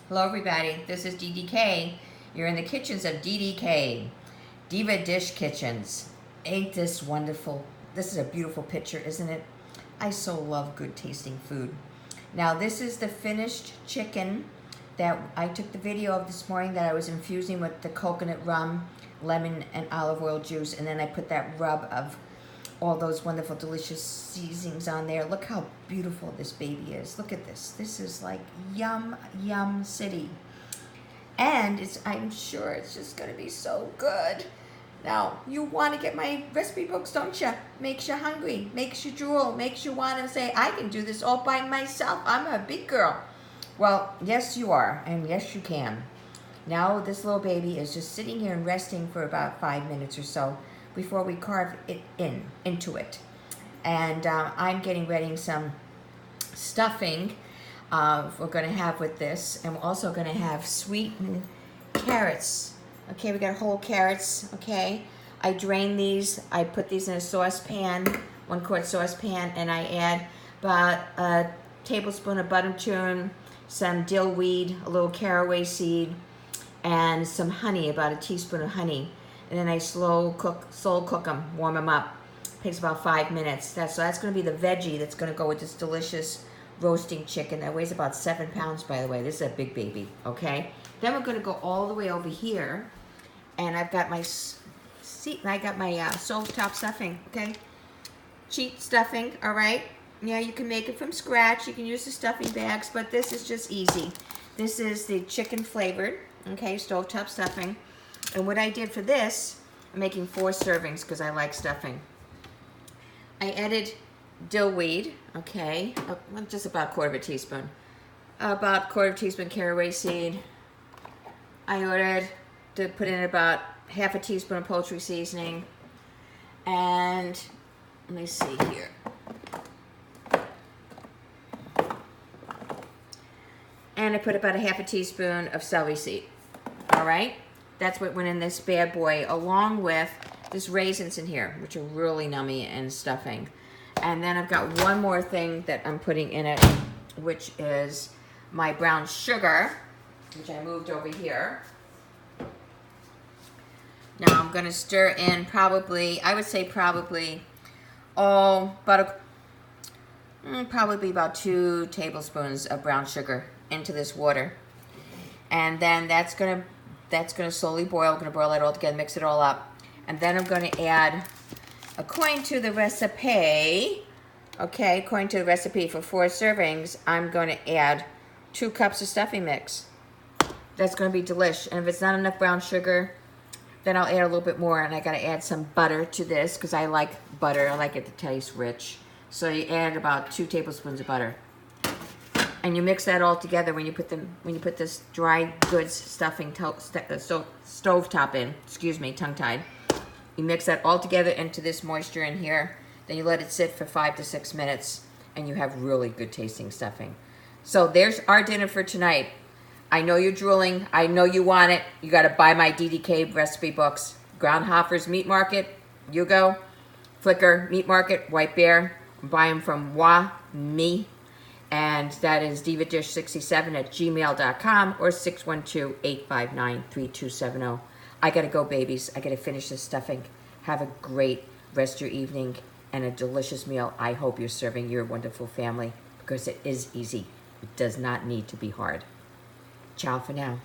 Hello everybody, this is DDK. You're in the kitchens of DDK, Diva Dish Kitchens. Ain't this wonderful? This is a beautiful picture, isn't it? I so love good tasting food. Now this is the finished chicken that I took the video of this morning that I was infusing with the coconut rum, lemon, and olive oil juice, and then I put that rub of all those wonderful delicious seasonings on there. Look how beautiful this baby is. Look at this. This is like yum yum city, and I'm sure it's just gonna be so good. Now you want to get my recipe books, don't you? Makes you hungry, makes you drool, makes you want to say, I can do this all by myself, I'm a big girl. Well, yes you are, and yes you can. Now this little baby is just sitting here and resting for about 5 minutes or so before we carve it into it. And I'm getting ready some stuffing we're gonna have with this, and we're also gonna have sweetened carrots. Okay, we got whole carrots, okay? I drain these, I put these in a saucepan, 1 quart saucepan, and I add about a tablespoon of buttertune, some dill weed, a little caraway seed, and some honey, about a teaspoon of honey. And then I slow cook them, warm them up. Takes about 5 minutes. So that's going to be the veggie that's going to go with this delicious roasting chicken that weighs about 7 pounds, by the way. This is a big baby, okay? Then we're going to go all the way over here, and I've got my stovetop stuffing, okay? Cheap stuffing, all right? Yeah, you can make it from scratch. You can use the stuffing bags, but this is just easy. This is the chicken flavored, okay, stovetop stuffing. And what I did for this, I'm making 4 servings because I like stuffing. I added dill weed, okay, just about 1/4 teaspoon. About 1/4 teaspoon caraway seed. I ordered to put in about 1/2 teaspoon of poultry seasoning. And let me see here. And I put about 1/2 teaspoon of celery seed, all right? That's what went in this bad boy, along with this raisins in here, which are really nummy and stuffing. And then I've got one more thing that I'm putting in it, which is my brown sugar, which I moved over here. Now I'm gonna stir in probably, I would say probably about 2 tablespoons of brown sugar into this water. And then that's gonna slowly boil. I'm gonna boil it all together, mix it all up. And then I'm gonna add, according to the recipe, okay, according to the recipe for 4 servings, I'm gonna add 2 cups of stuffing mix. That's gonna be delish. And if it's not enough brown sugar, then I'll add a little bit more, and I gotta add some butter to this because I like butter. I like it to taste rich. So you add about 2 tablespoons of butter. And you mix that all together when you put this dry goods stuffing stovetop in, excuse me, tongue-tied. You mix that all together into this moisture in here. Then you let it sit for 5 to 6 minutes, and you have really good tasting stuffing. So there's our dinner for tonight. I know you're drooling. I know you want it. You got to buy my DDK Recipe Books. Groundhofer's Meat Market, you go. Flicker Meat Market, White Bear. Buy them from Me. And that is divadish67@gmail.com or 612-859-3270. I gotta go, babies. I gotta finish this stuffing. Have a great rest of your evening and a delicious meal. I hope you're serving your wonderful family because it is easy. It does not need to be hard. Ciao for now.